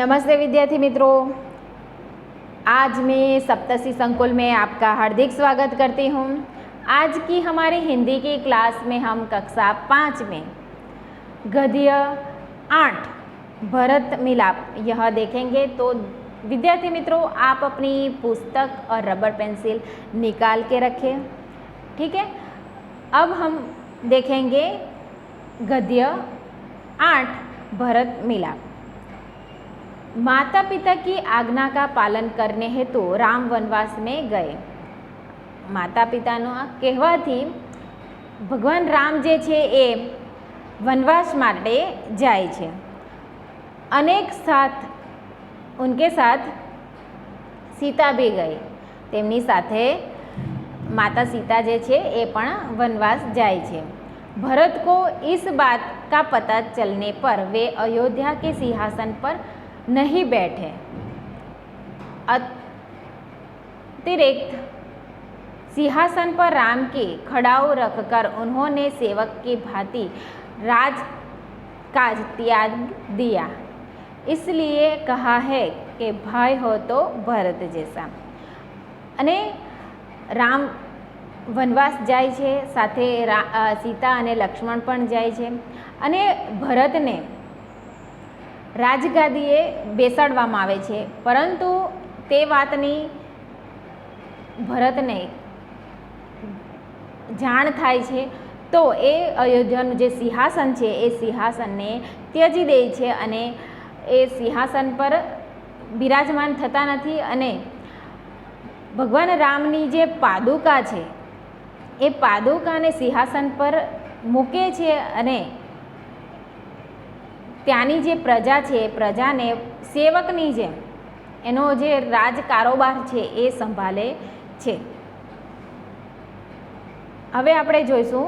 नमस्ते विद्यार्थी मित्रों, आज मैं सप्तशी संकुल में आपका हार्दिक स्वागत करती हूँ। आज की हमारी हिंदी की क्लास में हम कक्षा 5 में गद्य 8 भरत मिलाप यह देखेंगे। तो विद्यार्थी मित्रों, आप अपनी पुस्तक और रबर पेंसिल निकाल के रखें, ठीक है। अब हम देखेंगे गद्य 8 भरत मिलाप। माता पिता की आज्ञा का पालन करने हेतु राम वनवास में गए। माता पिताનો આ કહેવાથી ભગવાન રામ જે છે એ વનવાસ માટે જાય છે। उनके साथ सीता भी गई। તેમની સાથે माता सीता जे छे ए पण वनवास जाए छे। भरत को इस बात का पता चलने पर वे अयोध्या के सिंहासन पर नहीं बैठे। अतिरिक्त सिंहासन पर राम की खड़ाऊ रखकर उन्होंने सेवक की भांति राजकाज त्याग दिया। इसलिए कहा है कि भाई हो तो भरत जैसा। अने राम वनवास जाए छे, साथे सीता अने लक्ष्मण पण जाए छे अने भरतने राजगादीए बेसाडवामां आवे छे, परंतु ते वातनी भरतने जाण थाय छे तो ए अयोध्यानुं जे सिंहासन छे ए सिंहासनने त्यजी दे छे अने ए सिंहासन पर बिराजमान थता नथी अने भगवान रामनी जे पादुका छे ए पादुकाने सिंहासन पर मूके छे अने त्यानी जे प्रजा छे प्रजाने सेवकनी जेम एनो जे राज कारोबार छे ए संभाले छे। हवे आपणे जोईशुं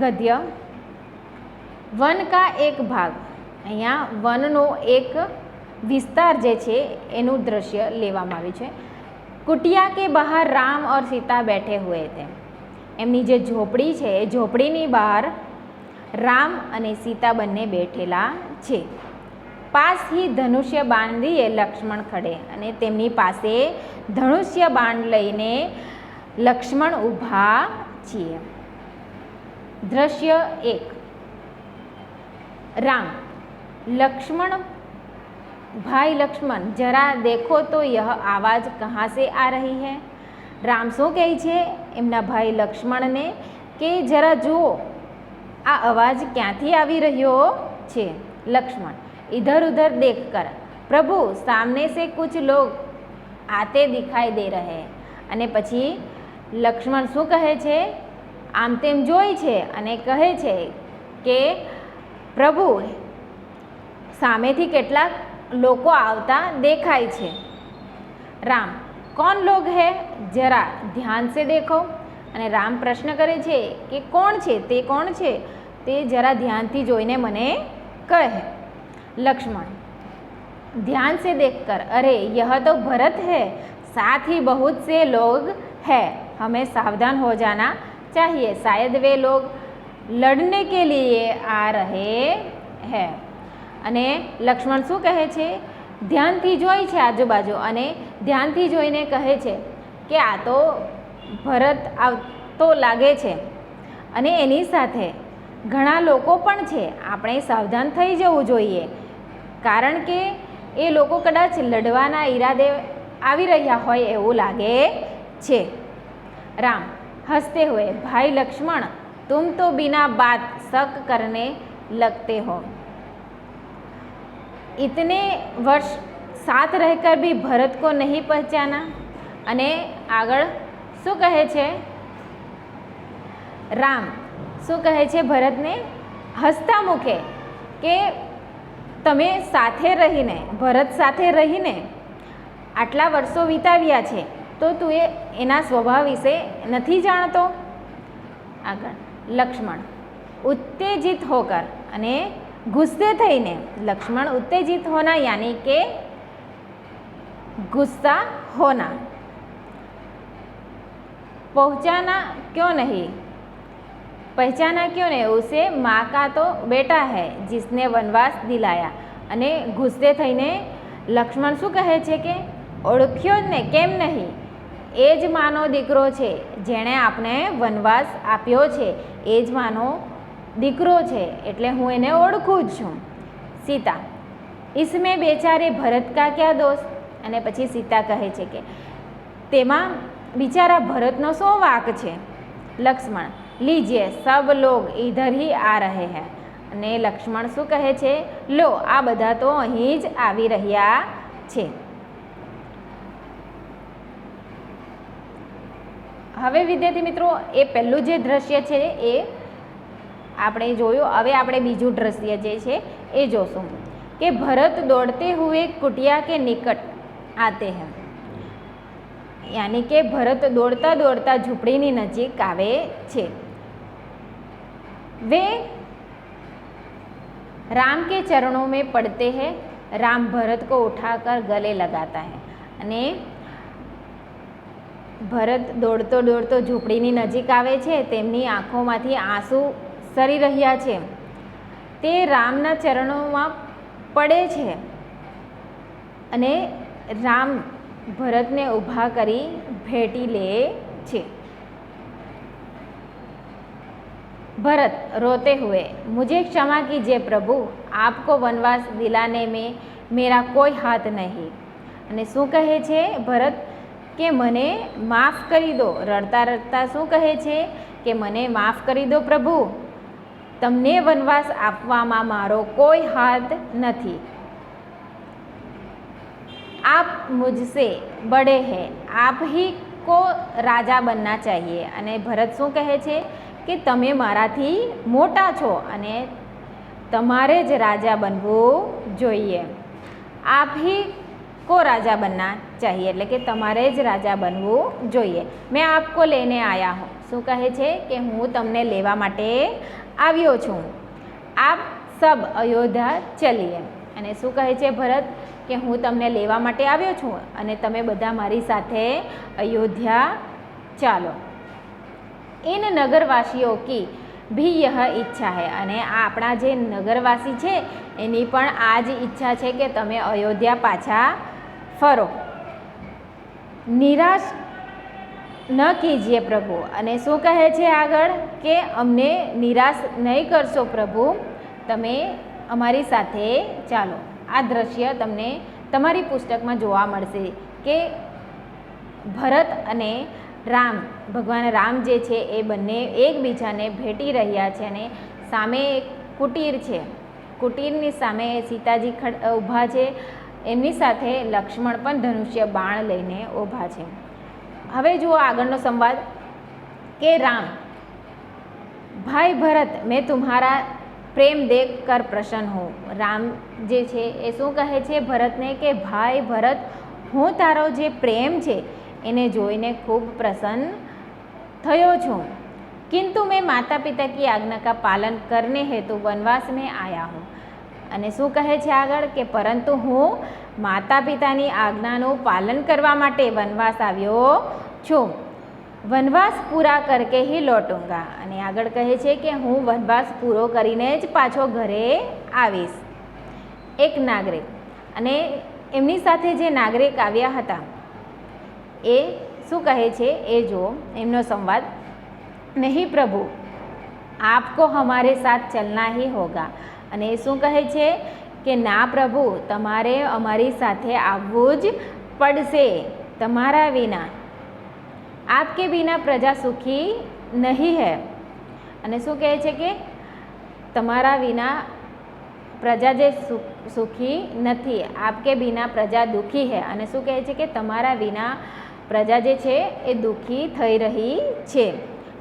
गद्य वन का एक भाग। अहींया वननो एक विस्तार जे छे एनुं दृश्य लेवामां आव्युं छे। कुटिया के बाहर राम और सीता बैठे हुए थे। एमनी जे झोपड़ी छे ए झोपड़ीनी बहार राम अने सीता बंने बैठेला छे। पास ही धनुष्य बांधीए लक्ष्मण खड़े अने तेमनी पासे धनुष्य बाण लईने लक्ष्मण ऊभा छे। दृश्य 1। राम, लक्ष्मण, भाई लक्ष्मण जरा देखो तो यह आवाज़ कहाँ से आ रही है। राम शू कहे छे एमना भाई लक्ष्मण ने कि जरा जुओ आ अवाज क्यांथी आवी रह्यो छे। लक्ष्मण, इधर उधर देखकर, प्रभु सामने से कुछ लोग आते दिखाई दे रहे हैं। अने पछी लक्ष्मण शू कहे छे, आम तेम जोई छे अने कहे छे के प्रभु सामेथी केटलाक लोको आवता देखाय छे। राम, कौन लोग है, जरा ध्यान से देखो। अने राम प्रश्न करे छे कि कोण छे, ते कोण छे, ते जरा ध्यानथी जोईने मने कहे। लक्ष्मण, ध्यान से देखकर, अरे यह तो भरत है, साथ ही बहुत से लोग हैं, हमें सावधान हो जाना चाहिए, शायद वे लोग लड़ने के लिए आ रहे हैं। अने लक्ष्मण शू कहे छे, ध्यानथी जोई छे आजूबाजू अने ध्यानथी जोईने कहे छे कि आ तो भरत आवतो लागे छे अने एनी साथे घणा लोको पण छे, आपणे सावधान थई जवुं जोईए, कारण के ए लोको कदाच लड़वाना इरादे आवी रह्या होय एवुं लागे छे। राम हंसते हुए, भाई लक्ष्मण तुम तो बिना बात शक करने लगते हो। इतने वर्ष साथ रहकर भी भरत को नहीं पहचाना। अने आगळ शू कहे छे, राम शू कहे छे भरतने हसता मुखे के तमे साथे रहीने, भरत साथे रहीने आटला वर्षो वीताव्या छे तो तू एना स्वभाव विषे नथी जाणतो। आगळ लक्ष्मण उत्तेजित होकर, अने गुस्से थईने, लक्ष्मण उत्तेजित होना यानी के गुस्सा होना। पहुँचाना क्यों नहीं, पहचाना क्यों नहीं? उसे माँ का तो बेटा है जिसने वनवास दिलाया। અને ગુસ્સે થઈને લક્ષ્મણ શું કહે છે કે ઓળખ્યો જ ને, કેમ નહીં? એ જ માનો દીકરો છે જેણે આપણે વનવાસ આપ્યો છે, એ જ માનો દીકરો છે, એટલે હું એને ઓળખું જ છું. સીતા, इसमें बेचारे भरत का क्या दोष? અને પછી સીતા કહે છે કે તેમાં બિચારા ભરતનો શું વાંક છે? લક્ષ્મણ, लीजिए सब लोग इधर ही आ रहे हैं. અને લક્ષ્મણ શું કહે છે? લો, આ બધા તો અહીં જ આવી રહ્યા છે. હવે વિદ્યાર્થી મિત્રો, એ પહેલું જે દ્રશ્ય છે એ આપણે જોયું. હવે આપણે બીજું દ્રશ્ય જે છે એ જોશું કે ભરત દોડते हुए कुटिया के निकट आते हैं. यानी કે ભરત દોડતા દોડતા ઝૂંપડીની નજીક આવે છે. वे राम के चरणों में पड़ते हैं. राम भरत को उठाकर गले लगाता है. અને ભરત દોડતો દોડતો ઝૂંપડીની નજીક આવે છે. તેમની આંખોમાંથી આંસુ સરી રહ્યા છે. તે રામના ચરણોમાં પડે છે અને રામ ભરતને ઊભા કરી ભેટી લે છે. भरत रोते हुए, मुझे क्षमा कीजिए प्रभु, आपको वनवास दिलाने में मेरा कोई हाथ नहीं. અને શું કહે છે ભરત કે મને માફ કરી દો. રડતા રડતા શું કહે છે કે મને માફ કરી દો પ્રભુ, તમને વનવાસ આપવામાં મારો કોઈ હાથ નથી. आप मुझसे बड़े हैं, आप ही को राजा बनना चाहिए. અને ભરત શું કહે છે કે તમે મારાથી મોટા છો અને તમારે જ રાજા બનવું જોઈએ. આપ હી કો રાજા બનના ચાહીએ, એટલે કે તમારે જ રાજા બનવું જોઈએ. મેં આપકો લેને આયા હું. શું કહે છે કે હું તમને લેવા માટે આવ્યો છું. આપ સબ અયોધ્યા ચલીએ. અને શું કહે છે ભરત કે હું તમને લેવા માટે આવ્યો છું અને તમે બધા મારી સાથે અયોધ્યા ચાલો. इन नगरवासियों की भी यह इच्छा है. અને આ આપણા જે નગરવાસી છે એની પણ આ જ ઈચ્છા છે કે તમે અયોધ્યા પાછા ફરો. નિરાશ ન કીજીએ પ્રભુ. અને શું કહે છે આગળ કે અમને નિરાશ નહીં કરશો પ્રભુ, તમે અમારી સાથે ચાલો. આ દ્રશ્ય તમને તમારી પુસ્તકમાં જોવા મળશે કે ભરત અને રામ, ભગવાન રામ જે છે એ બંને એકબીજાને ભેટી રહ્યા છે અને સામે એક કુટીર છે. કુટીરની સામે સીતાજી ઊભા છે. એમની સાથે લક્ષ્મણ પણ ધનુષ્ય બાણ લઈને ઊભા છે. હવે જુઓ આગળનો સંવાદ કે રામ, ભાઈ ભરત, મેં तुम्हारा પ્રેમ દેખ કર પ્રસન્ન હું. રામ જે છે એ શું કહે છે ભરતને કે ભાઈ ભરત, હું તારો જે પ્રેમ છે એને જોઈને ખૂબ પ્રસન્ન થયો છું. किंतु मैं माता पिता की आज्ञा का पालन करने हेतु वनवास में आया हूँ. અને શું કહે છે આગળ કે પરંતુ હું માતા પિતાની આજ્ઞાનું પાલન કરવા માટે વનવાસ આવ્યો છું. વનવાસ પૂરા કરકે હી લौटूंगा. અને આગળ કહે છે કે હું વનવાસ પૂરો કરીને જ પાછો ઘરે આવીશ. એક નાગરિક, અને એમની સાથે જે નાગરિક આવ્યા હતા એ શું કહે છે એ જો એમનો સંવાદ. નહીં પ્રભુ, આપકો હમારે સાથ ચલના હી હોગા. અને એ શું કહે છે કે ના પ્રભુ, તમારે અમારી સાથે આવવું જ પડશે. તમારા વિના, આપકે બિના પ્રજા સુખી નહીં હૈ. અને શું કહે છે કે તમારા વિના પ્રજા જે સુખી નથી. આપકે બિના પ્રજા દુઃખી હૈ. અને શું કહે છે કે તમારા વિના પ્રજા જે છે એ દુઃખી થઈ રહી છે.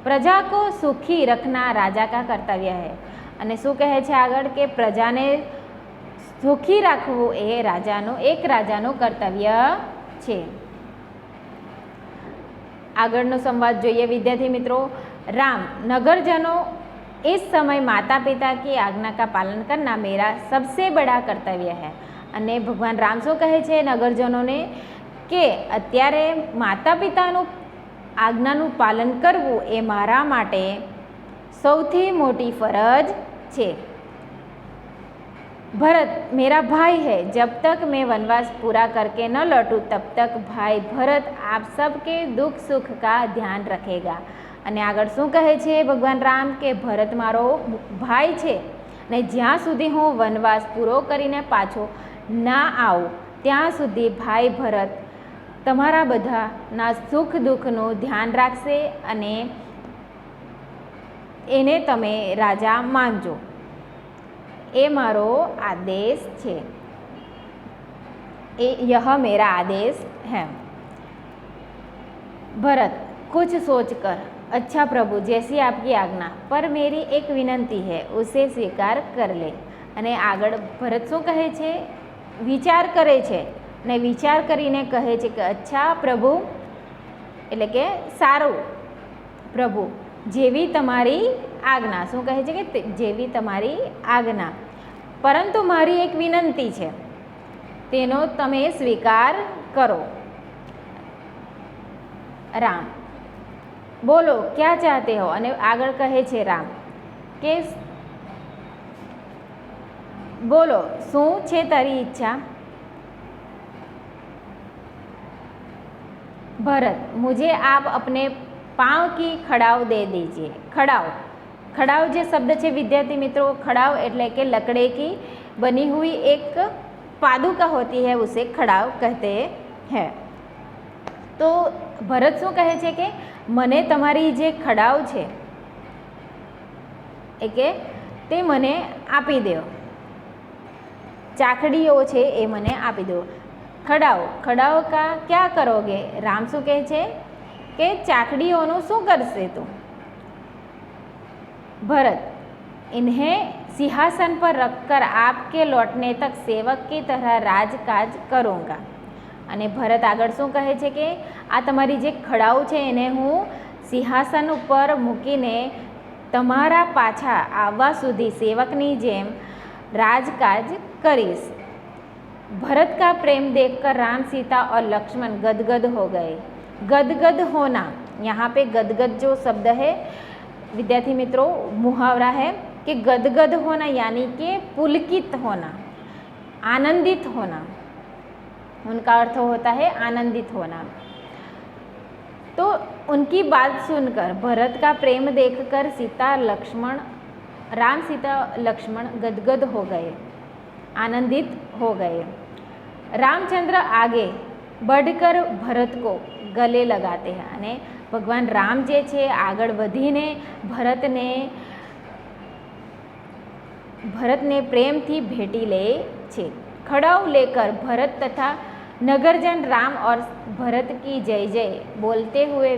પ્રજા કો સુખી રખના રાજા કા કર્તવ્ય હૈ. અને શું કહે છે આગળ કે પ્રજાને સુખી રાખવું એ રાજાનું કર્તવ્ય છે. આગળનો સંવાદ જોઈએ વિદ્યાર્થી મિત્રો. राम, नगरजनों, इस समय माता पिता की आज्ञा का पालन करना मेरा सबसे बड़ा कर्तव्य है. અને ભગવાન રામ શું કહે છે નગરજનોને કે અત્યારે માતા પિતાનું આજ્ઞાનું પાલન કરવું એ મારા માટે સૌથી મોટી ફરજ છે। भरत मेरा भाई है, जब तक मैं वनवास पूरा करके न लौटूं तब तक भाई भरत आप सबके दुख सुख का ध्यान रखेगा। અને આગળ શું કહે છે ભગવાન રામ કે ભરત મારો ભાઈ છે ને જ્યાં સુધી હું વનવાસ પૂરો કરીને પાછો ના આવું ત્યાં સુધી ભાઈ ભરત તમારા બધાના સુખ દુઃખનું ધ્યાન રાખશે અને એને તમે રાજા માનજો, એ મારો आदेश છે। यह मेरा आदेश है। भरत कुछ सोचकर, अच्छा प्रभु जैसी आपकी आज्ञा, पर मेरी एक विनंती है उसे स्वीकार कर ले। અને આગળ ભરત શું કહે છે? વિચાર કરે છે ને વિચાર કરીને કહે છે કે અચ્છા પ્રભુ એટલે કે સારું પ્રભુ, જેવી તમારી આજ્ઞા, શું કહે છે કે જેવી તમારી આજ્ઞા, પરંતુ મારી એક વિનંતી છે તેનો તમે સ્વીકાર કરો। રામ બોલો ક્યાં ચાહતે હો? અને આગળ કહે છે રામ કે બોલો શું છે તારી ઈચ્છા? भरत मुझे आप अपने पाँव की खड़ाव दे दीजिए। खड़ाव, खड़ाव जो शब्द है विद्यार्थी मित्रों, खड़ाव एटले के लकड़े की बनी हुई एक पादुका होती है, उसे खड़ाव कहते हैं। तो भरत शू कहे छे के मने तमारी जे खड़ाव छे ए के ते मने आपी दो, चाकड़ीओ छे ए मने आपी दो। खड़ाव, खड़ाव का क्या करोगे? राम शू कहे छे के चाकड़ीओनु शू करशे तू? भरत इन्हें सिंहासन पर रखकर आपके लौटने तक सेवक की तरह राजकाज करूँगा। અને ભરત આગળ શું કહે છે કે આ તમારી જે ખડાઓ છે એને હું સિંહાસન ઉપર મૂકીને તમારા પાછા આવવા સુધી સેવકની જેમ राजकाज करीस। भरत का प्रेम देखकर राम सीता और लक्ष्मण गदगद हो गए। गदगद होना, यहाँ पे गदगद जो शब्द है विद्यार्थी मित्रों मुहावरा है कि गदगद होना यानी कि पुलकित होना, आनंदित होना, उनका अर्थ होता है आनंदित होना। तो उनकी बात सुनकर, भरत का प्रेम देखकर सीता लक्ष्मण, राम सीता लक्ष्मण गदगद हो गए, आनंदित हो गए। रामचंद्र आगे बढ़कर भरत को गले लगाते हैं અને ભગવાન રામ જે છે આગળ વધીને ભરતને પ્રેમથી ભેટી લે છે। खड़ाव लेकर भरत तथा नगरजन राम और भरत की जय जय बोलते हुए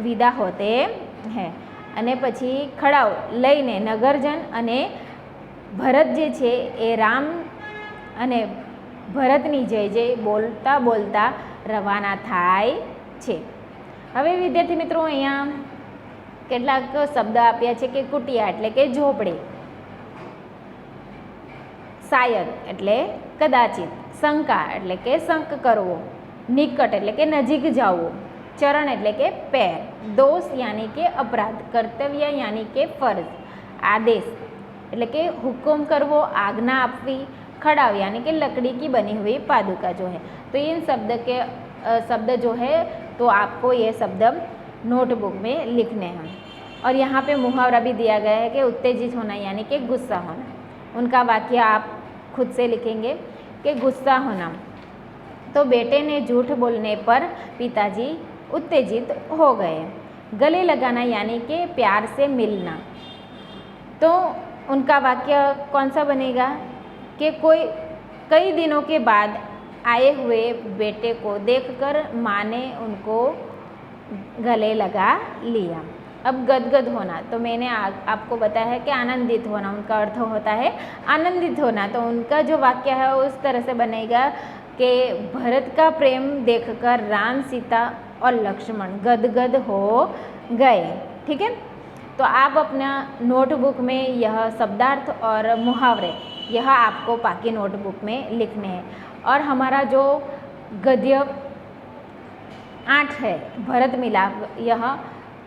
विदा होते हैं। અને પછી ખડાવ લઈને નગરજન અને ભરત જે છે એ રામ અને ભરતની જય જય બોલતા બોલતા રવાના થાય છે। હવે વિદ્યાર્થી મિત્રો અહીંયા કેટલાક શબ્દ આપ્યા છે કે કુટિયા એટલે કે ઝોપડી, શાયદ એટલે કદાચિત, શંકા એટલે કે શંક કરવો, નિકટ એટલે કે નજીક જવું, चरण एटले के पैर, दोष यानी के अपराध, कर्तव्य यानी के फर्ज, आदेश एटले के हुक्म करवो, आज्ञा आपवी, खड़ाव यानी कि लकड़ी की बनी हुई पादुका जो है। तो इन शब्द जो है तो आपको ये शब्द नोटबुक में लिखने हैं। और यहाँ पे मुहावरा भी दिया गया है कि उत्तेजित होना यानी कि गुस्सा होना। उनका वाक्य आप खुद से लिखेंगे कि गुस्सा होना, तो बेटे ने झूठ बोलने पर पिताजी उत्तेजित हो गए। गले लगाना यानी कि प्यार से मिलना, तो उनका वाक्य कौन सा बनेगा कि कई दिनों के बाद आए हुए बेटे को देखकर माँ ने उनको गले लगा लिया। अब गदगद होना, तो मैंने आपको बताया है कि आनंदित होना, उनका अर्थ होता है आनंदित होना। तो उनका जो वाक्य है उस तरह से बनेगा कि भरत का प्रेम देखकर राम सीता और लक्ष्मण गदगद हो गए। ठीक है, तो आप अपना नोटबुक में यह शब्दार्थ और मुहावरे यह आपको पाकी नोटबुक में लिखने हैं। और हमारा जो गद्य 8 है भरत मिलाप, यह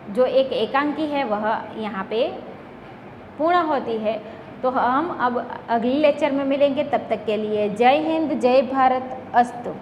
जो एक एकांकी है वह यहाँ पे पूर्ण होती है। तो हम अब अगले लेक्चर में मिलेंगे, तब तक के लिए जय हिंद, जय भारत, अस्तु।